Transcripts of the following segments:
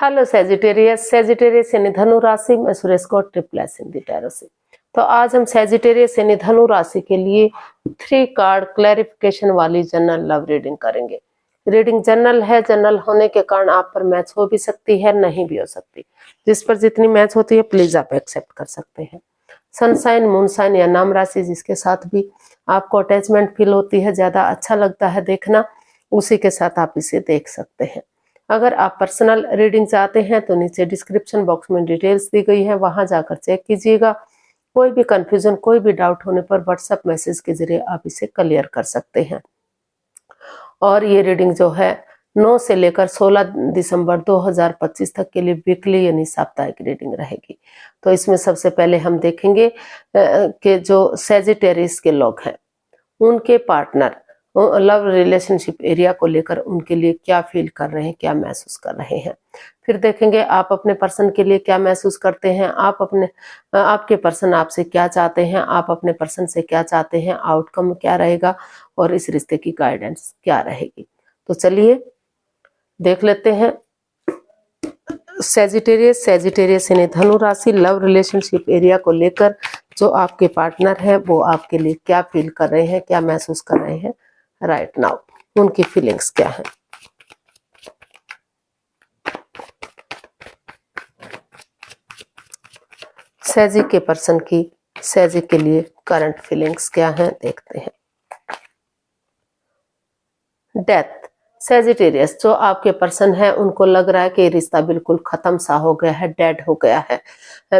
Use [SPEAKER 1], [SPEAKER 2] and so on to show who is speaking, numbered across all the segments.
[SPEAKER 1] Hello Sagittarius. Sagittarius यानी धनु राशि। मैं सुरेश गौड़ ट्रिपल हिंदी टैरो से। तो आज हम सेजिटेरियस यानी धनु राशि के लिए 3 कार्ड क्लैरिफिकेशन वाली जनरल लव रीडिंग करेंगे। रीडिंग जनरल है, जनरल होने के कारण आप पर मैच हो भी सकती है, नहीं भी हो सकती। जिस पर जितनी मैच होती है प्लीज आप एक्सेप्ट कर सकते हैं। सनसाइन, मूनसाइन या नाम राशि जिसके साथ भी आपको अटैचमेंट फील होती है, ज्यादा अच्छा लगता है देखना, उसी के साथ आप इसे देख सकते हैं। अगर आप पर्सनल रीडिंग चाहते हैं तो नीचे डिस्क्रिप्शन बॉक्स में डिटेल्स दी गई है, वहां जाकर चेक कीजिएगा। कोई भी कंफ्यूजन, कोई भी डाउट होने पर व्हाट्सएप मैसेज के जरिए आप इसे क्लियर कर सकते हैं। और ये रीडिंग जो है 9 से लेकर 16 दिसंबर 2025 तक के लिए वीकली यानी साप्ताहिक रीडिंग रहेगी। तो इसमें सबसे पहले हम देखेंगे कि जो सेजिटेरियस के लोग हैं उनके पार्टनर लव रिलेशनशिप एरिया को लेकर उनके लिए क्या फील कर रहे हैं, क्या महसूस कर रहे हैं। फिर देखेंगे आप अपने पर्सन के लिए क्या महसूस करते हैं, आपके पर्सन आपसे क्या चाहते हैं, आप अपने पर्सन से क्या चाहते हैं, आउटकम क्या रहेगा और इस रिश्ते की गाइडेंस क्या रहेगी। तो चलिए देख लेते हैं। सेजिटेरियस यानी धनु राशि लव रिलेशनशिप एरिया को लेकर जो आपके पार्टनर है वो आपके लिए क्या फील कर रहे हैं, क्या महसूस कर रहे हैं राइट नाउ, उनकी फीलिंग्स क्या है। सेजी के पर्सन की सेजी के लिए करंट फीलिंग्स क्या हैं देखते हैं। डेथ। सेजिटेरियस जो आपके पर्सन है उनको लग रहा है कि रिश्ता बिल्कुल खत्म सा हो गया है, डेड हो गया है,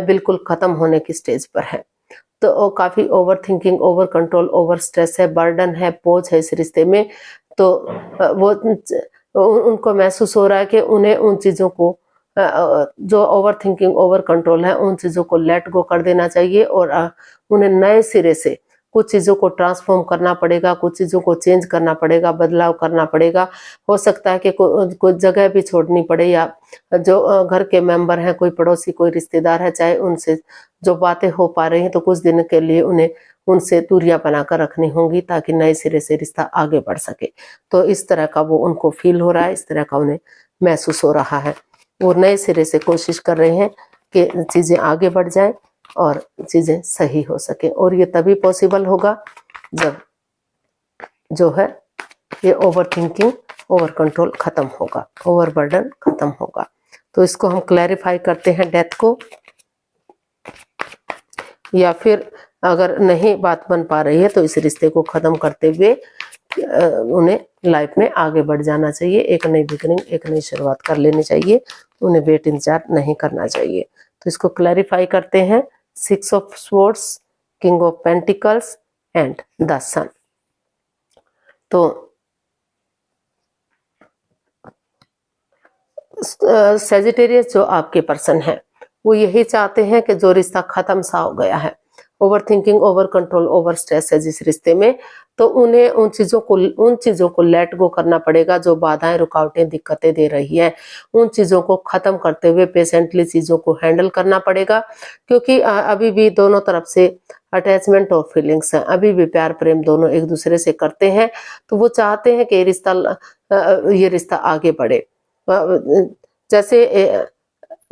[SPEAKER 1] बिल्कुल खत्म होने की स्टेज पर है। तो काफी over thinking, over control, over stress है, बर्डन है, बोझ है इस रिश्ते में। तो वो उनको महसूस हो रहा है कि उन्हें उन चीजों को जो ओवर थिंकिंग, ओवर कंट्रोल है, उन चीजों को लेट गो कर देना चाहिए और उन्हें नए सिरे से कुछ चीजों को ट्रांसफॉर्म करना पड़ेगा, कुछ चीजों को चेंज करना पड़ेगा, बदलाव करना पड़ेगा। हो सकता है कि कोई जगह भी छोड़नी पड़े या जो घर के मेंबर हैं, कोई पड़ोसी, कोई रिश्तेदार है, चाहे उनसे जो बातें हो पा रही हैं तो कुछ दिन के लिए उन्हें उनसे दूरियां बनाकर रखनी होंगी ताकि नए सिरे से रिश्ता आगे बढ़ सके। तो इस तरह का वो उनको फील हो रहा है, इस तरह का उन्हें महसूस हो रहा है। वो नए सिरे से कोशिश कर रहे हैं कि चीजें आगे बढ़ जाए और चीजें सही हो सके। और ये तभी पॉसिबल होगा जब जो है ये ओवर थिंकिंग, ओवर कंट्रोल खत्म होगा, ओवर बर्डन खत्म होगा। तो इसको हम क्लैरिफाई करते हैं डेथ को, या फिर अगर नहीं बात बन पा रही है तो इस रिश्ते को खत्म करते हुए उन्हें लाइफ में आगे बढ़ जाना चाहिए, एक नई बिगनिंग, एक नई शुरुआत कर लेनी चाहिए, उन्हें वेट इंतजार नहीं करना चाहिए। तो इसको क्लैरिफाई करते हैं। 6 of swords, king of pentacles and the sun. तो सेजिटेरियस जो आपके पर्सन है वो यही चाहते हैं कि जो रिश्ता खत्म सा हो गया है, over thinking, over control, over stress है जिस रिश्ते में, तो उन्हें उन चीजों को लेट गो करना पड़ेगा जो बाधाएं, रुकावटें, दिक्कतें दे रही है। उन चीजों को खत्म करते हुए पेशेंटली चीजों को हैंडल करना पड़ेगा, क्योंकि अभी भी दोनों तरफ से अटैचमेंट और फीलिंग्स हैं, अभी भी प्यार प्रेम दोनों एक दूसरे से करते हैं। तो वो चाहते हैं कि ये रिश्ता आगे बढ़े। जैसे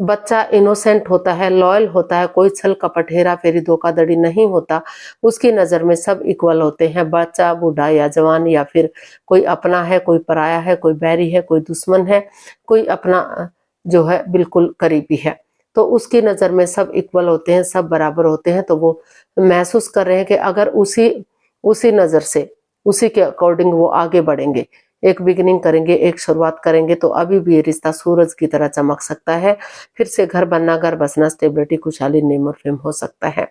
[SPEAKER 1] बच्चा इनोसेंट होता है, लॉयल होता है, कोई छल कपट, हेरा फेरी, धोखाधड़ी नहीं होता, उसकी नजर में सब इक्वल होते हैं। बच्चा, बूढ़ा या जवान, या फिर कोई अपना है, कोई पराया है, कोई बैरी है, कोई दुश्मन है, कोई अपना जो है बिल्कुल करीबी है, तो उसकी नजर में सब इक्वल होते हैं, सब बराबर होते हैं। तो वो महसूस कर रहे हैं कि अगर उसी नजर से, उसी के अकॉर्डिंग वो आगे बढ़ेंगे, एक बिगिनिंग करेंगे, एक शुरुआत करेंगे, तो अभी भी ये रिश्ता सूरज की तरह चमक सकता है। फिर से घर बनना, घर बसना, स्टेबिलिटी, खुशहाली, नेम और फेम हो सकता है।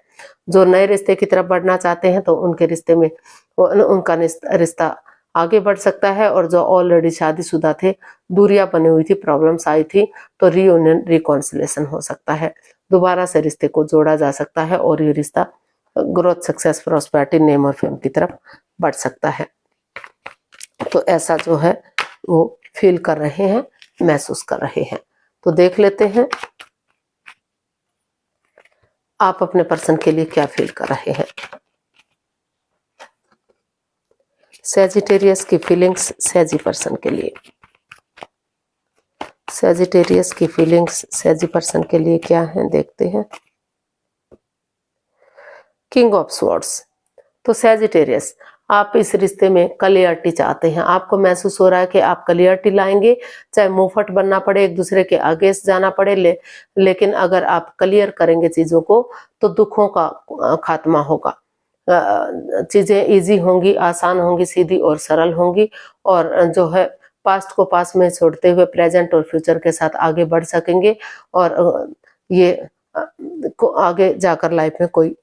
[SPEAKER 1] जो नए रिश्ते की तरफ बढ़ना चाहते हैं तो उनके रिश्ते में उनका रिश्ता आगे बढ़ सकता है। और जो ऑलरेडी शादीशुदा थे, दूरियां बनी हुई थी, प्रॉब्लम्स आई थी, तो रीयूनियन, रिकॉन्सिलेशन हो सकता है, दोबारा से रिश्ते को जोड़ा जा सकता है और ये रिश्ता ग्रोथ, सक्सेस, प्रॉस्पेरिटी, नेम और फेम की तरफ बढ़ सकता है। तो ऐसा जो है वो फील कर रहे हैं, महसूस कर रहे हैं। तो देख लेते हैं आप अपने पर्सन के लिए क्या फील कर रहे हैं। सेजिटेरियस की फीलिंग्स सेजी पर्सन के लिए। सैजिटेरियस की फीलिंग्स सैजी पर्सन के लिए क्या है देखते हैं। King of swords. तो सैजिटेरियस, आप इस रिश्ते में क्लियरिटी चाहते हैं। आपको महसूस हो रहा है कि आप क्लियरिटी लाएंगे, चाहे मुंहफट बनना पड़े, एक दूसरे के अगेंस्ट जाना पड़े, लेकिन अगर आप क्लियर करेंगे चीजों को तो दुखों का खात्मा होगा। चीजें इजी होंगी, आसान होंगी, सीधी और सरल होंगी, और जो है पास्ट को पास्ट में छोड़ते हुए प्रेजेंट और फ्यूचर के साथ आगे बढ़ सकेंगे, और ये को आगे जाकर लाइफ में कोई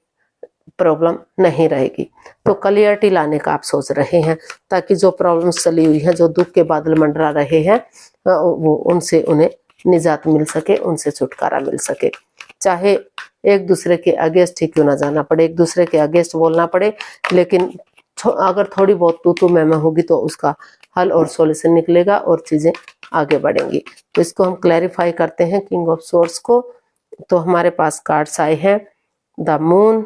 [SPEAKER 1] प्रॉब्लम नहीं रहेगी। तो क्लियरिटी लाने का आप सोच रहे हैं, ताकि जो प्रॉब्लम्स चली हुई हैं, जो दुख के बादल मंडरा रहे हैं, वो उनसे उन्हें निजात मिल सके, उनसे छुटकारा मिल सके। चाहे एक दूसरे के अगेंस्ट ही क्यों ना जाना पड़े, एक दूसरे के अगेंस्ट बोलना पड़े, लेकिन अगर थोड़ी बहुत तू मैं होगी तो उसका हल और सॉल्यूशन निकलेगा और चीजें आगे बढ़ेंगी। तो इसको हम क्लैरिफाई करते हैं किंग ऑफ सोर्ड्स को। तो हमारे पास कार्ड्स आए हैं the moon,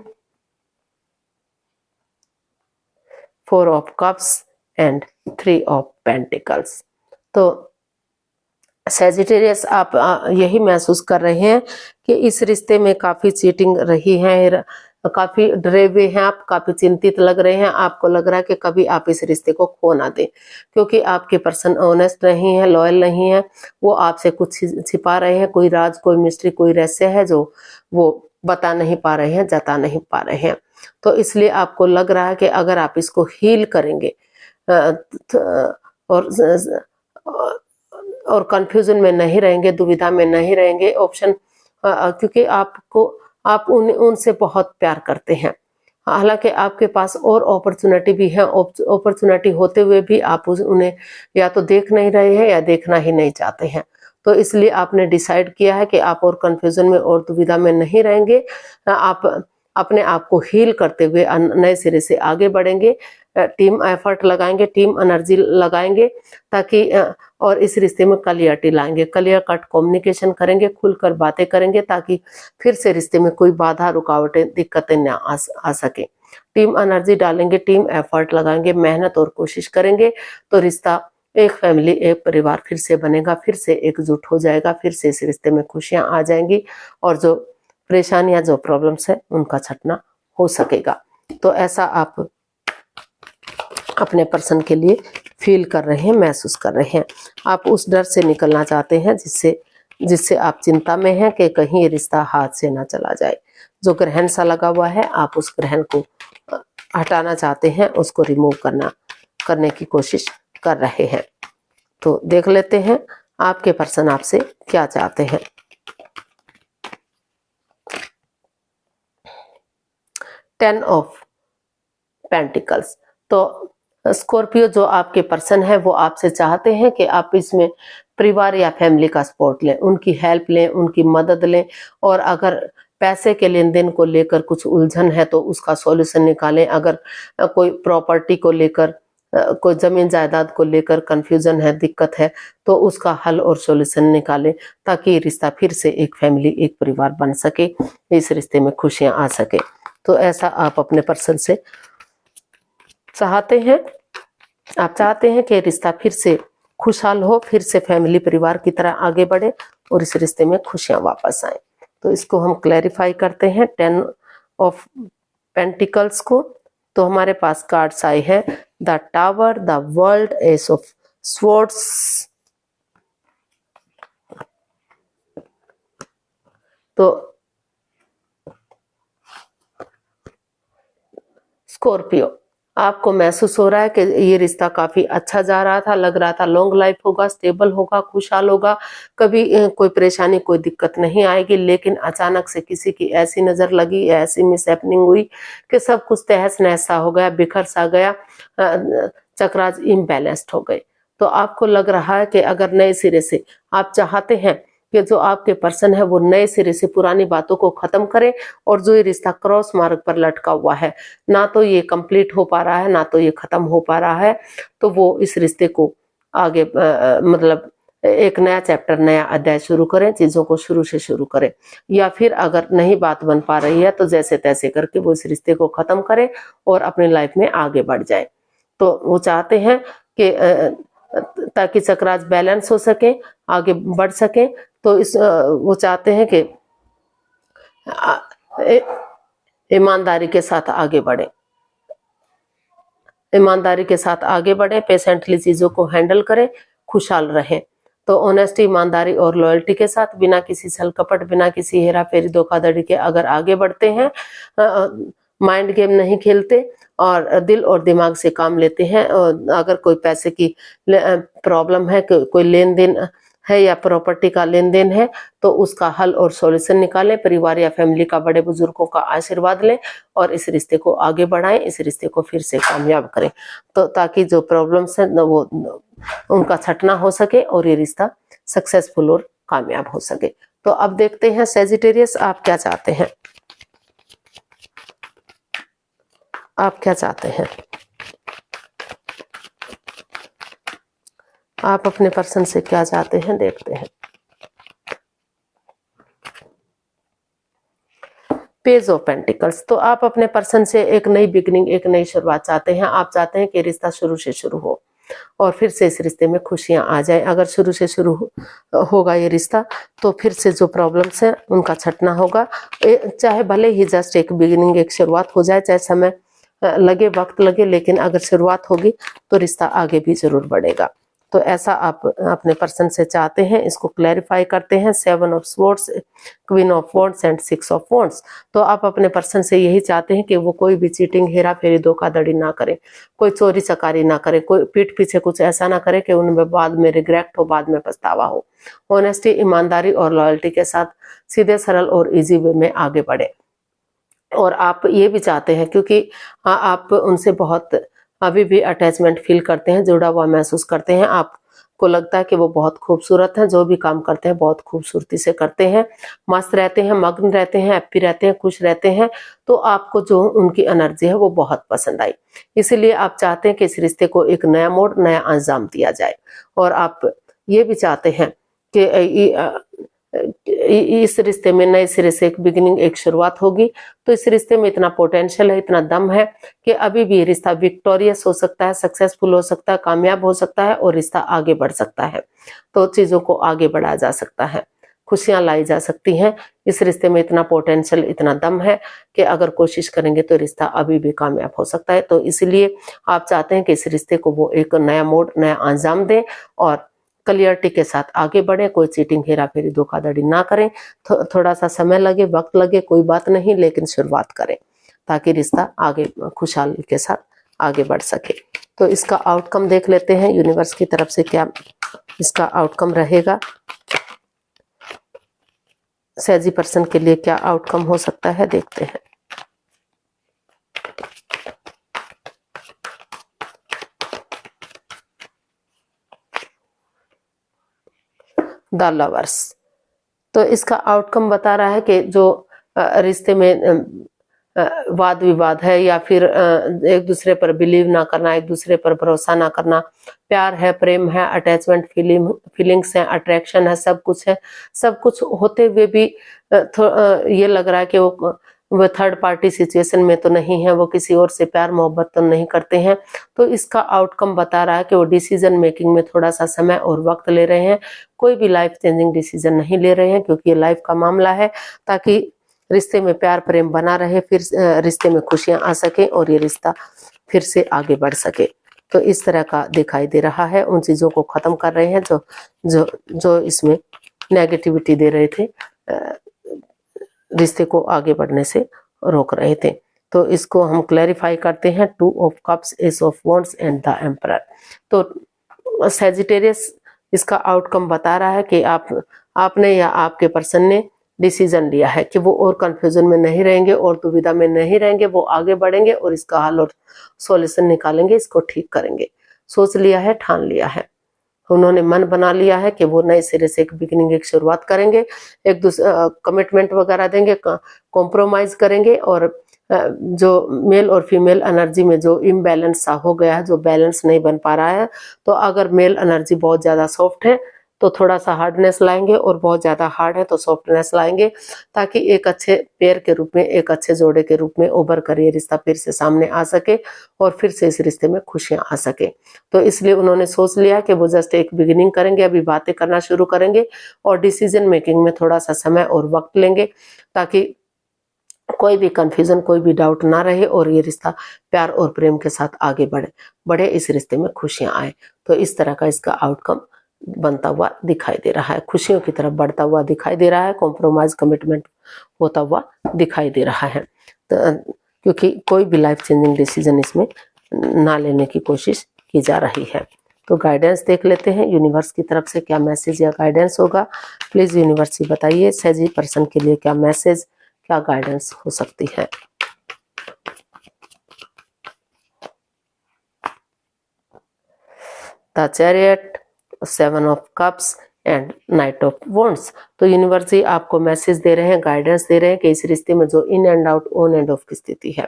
[SPEAKER 1] 4 of cups and 3 of pentacles. तो सैजिटेरियस, आप यही महसूस कर रहे हैं कि इस रिश्ते में काफी चीटिंग रही है, काफी डरे हुए हैं आप, काफी चिंतित लग रहे हैं। आपको लग रहा है कि कभी आप इस रिश्ते को खो ना दें, क्योंकि आपके पर्सन ऑनेस्ट नहीं है, लॉयल नहीं है, वो आपसे कुछ छिपा रहे हैं, कोई राज, कोई मिस्ट्री, कोई रहस्य है जो वो बता नहीं पा रहे हैं, जता नहीं पा रहे हैं। तो इसलिए आपको लग रहा है कि अगर आप इसको हील करेंगे और कंफ्यूजन में नहीं रहेंगे, दुविधा में नहीं रहेंगे, ऑप्शन, क्योंकि आप उनसे बहुत प्यार करते हैं। हालांकि आपके पास और अपॉर्चुनिटी भी है, अपॉर्चुनिटी होते हुए भी आप उन्हें या तो देख नहीं रहे हैं या देखना ही नहीं चाहते हैं। तो इसलिए आपने डिसाइड किया है कि आप और कंफ्यूजन में और दुविधा में नहीं रहेंगे। आप अपने आप को हील करते हुए नए सिरे से आगे बढ़ेंगे, टीम एफर्ट लगाएंगे, टीम एनर्जी लगाएंगे, ताकि और इस रिश्ते में क्लियरिटी लाएंगे, क्लियर कट कम्युनिकेशन करेंगे, खुलकर बातें करेंगे, ताकि फिर से रिश्ते में कोई बाधा, रुकावटें, दिक्कतें न आ सके। टीम एनर्जी डालेंगे, टीम एफर्ट लगाएंगे, मेहनत और कोशिश करेंगे, तो रिश्ता एक फैमिली, एक परिवार फिर से बनेगा, फिर से एकजुट हो जाएगा, फिर से इस रिश्ते में खुशियां आ जाएंगी, और जो परेशानियां, जो प्रॉब्लम्स है, उनका छटना हो सकेगा। तो ऐसा आप अपने पर्सन के लिए फील कर रहे हैं, महसूस कर रहे हैं। आप उस डर से निकलना चाहते हैं जिससे आप चिंता में हैं कि कहीं ये रिश्ता हाथ से ना चला जाए। जो ग्रहण सा लगा हुआ है, आप उस ग्रहण को हटाना चाहते हैं, उसको रिमूव करने की कोशिश कर रहे हैं। तो देख लेते हैं आपके पर्सन आपसे क्या चाहते हैं। Ten of pentacles. तो स्कॉर्पियो, जो आपके पर्सन है, वो आपसे चाहते हैं कि आप इसमें परिवार या फैमिली का सपोर्ट लें, उनकी हेल्प लें, उनकी मदद लें, और अगर पैसे के लेन देन को लेकर कुछ उलझन है तो उसका सॉल्यूशन निकालें। अगर कोई प्रॉपर्टी को लेकर, कोई जमीन जायदाद को लेकर कंफ्यूजन है, दिक्कत है, तो उसका हल और सॉल्यूशन निकालें, ताकि रिश्ता फिर से एक फैमिली, एक परिवार बन सके, इस रिश्ते में खुशियां आ सके। तो ऐसा आप अपने पर्सन से चाहते हैं। आप चाहते हैं कि रिश्ता फिर से खुशहाल हो, फिर से फैमिली, परिवार की तरह आगे बढ़े, और इस रिश्ते में खुशियां वापस आए। तो इसको हम क्लैरिफाई करते हैं 10 ऑफ पेंटिकल्स को। तो हमारे पास कार्ड्स आए हैं the tower, the world, S of swords, तो स्कॉर्पियो, आपको महसूस हो रहा है कि ये रिश्ता काफी अच्छा जा रहा था, लग रहा था लॉन्ग लाइफ होगा, स्टेबल होगा, खुशहाल होगा, कभी कोई परेशानी, कोई दिक्कत नहीं आएगी। लेकिन अचानक से किसी की ऐसी नजर लगी, ऐसी मिसहैपनिंग हुई कि सब कुछ तहस नहस सा हो गया, बिखर सा गया, चक्राज इम्बैलेंस्ड हो गए। तो आपको लग रहा है कि अगर नए सिरे से आप चाहते हैं कि जो आपके पर्सन है वो नए सिरे से पुरानी बातों को खत्म करे, और जो ये रिश्ता क्रॉस मार्ग पर लटका हुआ है, ना तो ये कंप्लीट हो पा रहा है, ना तो ये खत्म हो पा रहा है, तो वो इस रिश्ते को आगे मतलब एक नया चैप्टर, नया अध्याय शुरू करें, चीजों को शुरू से शुरू करें। या फिर अगर नहीं बात बन पा रही है तो जैसे तैसे करके वो इस रिश्ते को खत्म करें और अपनी लाइफ में आगे बढ़ जाए। तो वो चाहते हैं कि ताकि चक्रास बैलेंस हो सके, आगे बढ़ सके। तो वो चाहते हैं कि ईमानदारी के साथ आगे बढ़े, ईमानदारी के साथ आगे बढ़े, पेशेंटली चीजों को हैंडल करें, खुशहाल रहे। तो ऑनेस्टी, ईमानदारी और लॉयल्टी के साथ, बिना किसी छल कपट, बिना किसी हेरा फेरी धोखाधड़ी के अगर आगे बढ़ते हैं, माइंड गेम नहीं खेलते और दिल और दिमाग से काम लेते हैं। और अगर कोई पैसे की प्रॉब्लम है, कोई लेन देन है या प्रॉपर्टी का लेन देन है, तो उसका हल और सॉल्यूशन निकालें, परिवार या फैमिली का, बड़े बुजुर्गों का आशीर्वाद लें और इस रिश्ते को आगे बढ़ाएं, इस रिश्ते को फिर से कामयाब करें, तो ताकि जो प्रॉब्लम्स हैं वो उनका छटना हो सके और ये रिश्ता सक्सेसफुल और कामयाब हो सके। तो अब देखते हैं सैजिटेरियस, आप क्या चाहते हैं, आप क्या चाहते हैं, आप अपने पर्सन से क्या चाहते हैं, देखते हैं। पेज ऑफ पेंटिकल्स, तो आप अपने पर्सन से एक नई बिगनिंग, एक नई शुरुआत चाहते हैं। आप चाहते हैं कि रिश्ता शुरू से शुरू हो और फिर से इस रिश्ते में खुशियां आ जाए। अगर शुरू से शुरू होगा ये रिश्ता, तो फिर से जो प्रॉब्लम्स हैं उनका छटना होगा। चाहे भले ही जस्ट एक बिगिनिंग, एक शुरुआत हो जाए, चाहे समय लगे, वक्त लगे, लेकिन अगर शुरुआत होगी तो रिश्ता आगे भी जरूर बढ़ेगा। तो ऐसा आप अपने पर्सन से चाहते हैं। इसको क्लैरिफाई करते हैं। 7 of swords, queen of wands and 6 of wands. तो आप अपने पर्सन से यही चाहते हैं कि वो कोई भी चीटिंग, हेरा फेरी, धोखाधड़ी ना करे, कोई चोरी चकारी ना करे, कोई पीठ पीछे कुछ ऐसा ना करे कि उनमें बाद में रिग्रेट हो, बाद में पछतावा हो। ऑनेस्टी, ईमानदारी और लॉयल्टी के साथ सीधे, सरल और इजी वे में आगे बढ़े। और आप ये भी चाहते हैं, क्योंकि आप उनसे बहुत अभी भी अटैचमेंट फील करते हैं, जुड़ा हुआ महसूस करते हैं। आपको लगता है कि वो बहुत खूबसूरत हैं, जो भी काम करते हैं बहुत खूबसूरती से करते हैं, मस्त रहते हैं, मग्न रहते हैं, हैप्पी रहते हैं, खुश रहते हैं। तो आपको जो उनकी एनर्जी है वो बहुत पसंद आई, इसलिए आप चाहते हैं कि इस रिश्ते को एक नया मोड़, नया अंजाम दिया जाए। और आप ये भी चाहते हैं कि इस रिश्ते में नए सिरे से एक बिगिनिंग, एक शुरुआत होगी। तो इस रिश्ते में इतना पोटेंशियल है, इतना दम है कि अभी भी रिश्ता विक्टोरियस हो सकता है, सक्सेसफुल हो सकता है, कामयाब हो सकता है और रिश्ता आगे बढ़ सकता है। तो चीजों को आगे बढ़ाया जा सकता है, खुशियां लाई जा सकती हैं। इस रिश्ते में इतना पोटेंशियल, इतना दम है कि अगर कोशिश करेंगे तो रिश्ता अभी भी कामयाब हो सकता है। तो इसलिए आप चाहते हैं कि इस रिश्ते को वो एक नया मोड़, नया अंजाम दें और क्लियरिटी के साथ आगे बढ़े। कोई चीटिंग, हेरा फेरी, धोखाधड़ी ना करें। थोड़ा सा समय लगे, वक्त लगे, कोई बात नहीं, लेकिन शुरुआत करें ताकि रिश्ता आगे खुशहाली के साथ आगे बढ़ सके। तो इसका आउटकम देख लेते हैं, यूनिवर्स की तरफ से क्या इसका आउटकम रहेगा, सैजी पर्सन के लिए क्या आउटकम हो सकता है, देखते हैं। द लवर्स, तो इसका आउटकम बता रहा है कि जो रिश्ते में वाद विवाद है या फिर एक दूसरे पर बिलीव ना करना, एक दूसरे पर भरोसा ना करना, प्यार है, प्रेम है, अटैचमेंट फीलिंग्स है, अट्रैक्शन है, सब कुछ है, सब कुछ होते हुए भी ये लग रहा है कि वो थर्ड पार्टी सिचुएशन में तो नहीं है, वो किसी और से प्यार मोहब्बत तो नहीं करते हैं। तो इसका आउटकम बता रहा है कि वो डिसीजन मेकिंग में थोड़ा सा समय और वक्त ले रहे हैं, कोई भी लाइफ चेंजिंग डिसीजन नहीं ले रहे हैं, क्योंकि ये लाइफ का मामला है, ताकि रिश्ते में प्यार प्रेम बना रहे, फिर रिश्ते में खुशियां आ सके और ये रिश्ता फिर से आगे बढ़ सके। तो इस तरह का दिखाई दे रहा है। उन चीजों को खत्म कर रहे हैं जो जो जो इसमें नेगेटिविटी दे रहे थे, रिश्ते को आगे बढ़ने से रोक रहे थे। तो इसको हम क्लैरिफाई करते हैं। 2 of cups, S of wands and the emperor. तो सैजिटेरियस, इसका आउटकम बता रहा है कि आपने या आपके पर्सन ने डिसीजन लिया है कि वो और कंफ्यूजन में नहीं रहेंगे और दुविधा में नहीं रहेंगे, वो आगे बढ़ेंगे और इसका हल और सॉल्यूशन निकालेंगे, इसको ठीक करेंगे। सोच लिया है, ठान लिया है, उन्होंने मन बना लिया है कि वो नए सिरे से एक बिगिनिंग, एक शुरुआत करेंगे, एक दूसरे कमिटमेंट वगैरह देंगे, कॉम्प्रोमाइज करेंगे। और जो मेल और फीमेल एनर्जी में जो इम्बैलेंस सा हो गया है, जो बैलेंस नहीं बन पा रहा है, तो अगर मेल एनर्जी बहुत ज्यादा सॉफ्ट है तो थोड़ा सा हार्डनेस लाएंगे, और बहुत ज्यादा हार्ड है तो सॉफ्टनेस लाएंगे, ताकि एक अच्छे पेयर के रूप में, एक अच्छे जोड़े के रूप में उभर कर ये रिश्ता फिर से सामने आ सके और फिर से इस रिश्ते में खुशियां आ सके। तो इसलिए उन्होंने सोच लिया कि वो जस्ट एक बिगिनिंग करेंगे, अभी बातें करना शुरू करेंगे और डिसीजन मेकिंग में थोड़ा सा समय और वक्त लेंगे, ताकि कोई भी कंफ्यूजन, कोई भी डाउट ना रहे और ये रिश्ता प्यार और प्रेम के साथ आगे बढ़े, इस रिश्ते में खुशियां आए। तो इस तरह का इसका आउटकम बनता हुआ दिखाई दे रहा है, खुशियों की तरफ बढ़ता हुआ दिखाई दे रहा है, कॉम्प्रोमाइज कमिटमेंट होता हुआ दिखाई दे रहा है। तो क्योंकि कोई भी लाइफ चेंजिंग डिसीजन इसमें ना लेने की कोशिश की जा रही है। तो गाइडेंस देख लेते हैं यूनिवर्स की तरफ से क्या मैसेज या गाइडेंस होगा। प्लीज यूनिवर्स बताइए सेजी पर्सन के लिए क्या मैसेज, क्या गाइडेंस हो सकती है। The chariot, 7 of cups and night of wands. तो यूनिवर्स जी आपको मैसेज दे रहे हैं, गाइडेंस दे रहे हैं कि इस रिश्ते में जो in and out, on end of की स्थिति है,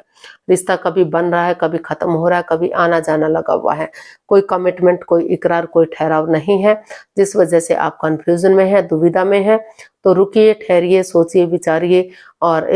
[SPEAKER 1] रिश्ता कभी बन रहा है, कभी खत्म हो रहा है, कभी आना जाना लगा हुआ है, कोई कमिटमेंट, कोई इकरार, कोई ठहराव नहीं है, जिस वजह से आप कंफ्यूजन में है, दुविधा में है। तो रुकिए, ठहरिए, सोचिए, विचारिए और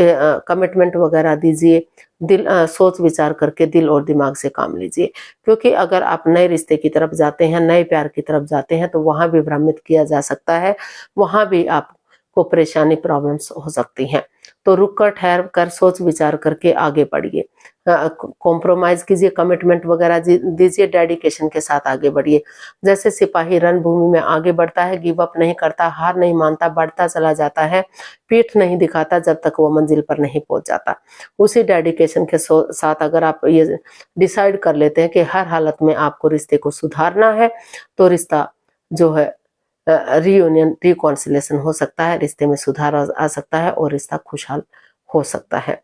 [SPEAKER 1] कमिटमेंट वगैरह दीजिए, सोच विचार करके दिल और दिमाग से काम लीजिए। क्योंकि अगर आप नए रिश्ते की तरफ जाते हैं, नए प्यार की तरफ जाते हैं, तो वहां भी भ्रमित किया जा सकता है, वहां भी आपको परेशानी, प्रॉब्लम्स हो सकती हैं। तो रुक कर, ठहर कर, सोच विचार करके आगे बढ़िए, कॉम्प्रोमाइज कीजिए, कमिटमेंट वगैरह दीजिए, डेडिकेशन के साथ आगे बढ़िए। जैसे सिपाही रणभूमि में आगे बढ़ता है, गिव अप नहीं करता, हार नहीं मानता, बढ़ता चला जाता है, पीठ नहीं दिखाता जब तक वो मंजिल पर नहीं पहुंच जाता। उसी डेडिकेशन के साथ अगर आप ये डिसाइड कर लेते हैं कि हर हालत में आपको रिश्ते को सुधारना है, तो रिश्ता जो है रीयूनियन, रिकॉन्सिलेशन हो सकता है, रिश्ते में सुधार आ सकता है और रिश्ता खुशहाल हो सकता है।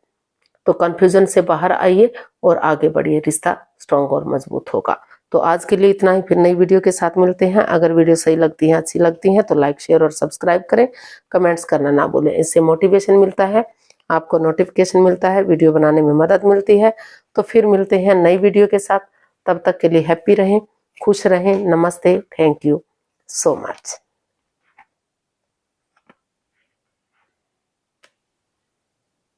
[SPEAKER 1] तो कंफ्यूजन से बाहर आइए और आगे बढ़िए, रिश्ता स्ट्रांग और मजबूत होगा। तो आज के लिए इतना ही, फिर नई वीडियो के साथ मिलते हैं। अगर वीडियो सही लगती है, अच्छी लगती है तो लाइक, शेयर और सब्सक्राइब करें, कमेंट्स करना ना भूलें। इससे मोटिवेशन मिलता है, आपको नोटिफिकेशन मिलता है, वीडियो बनाने में मदद मिलती है। तो फिर मिलते हैं नई वीडियो के साथ, तब तक के लिए हैप्पी रहें, खुश रहें। नमस्ते, थैंक यू सो मच।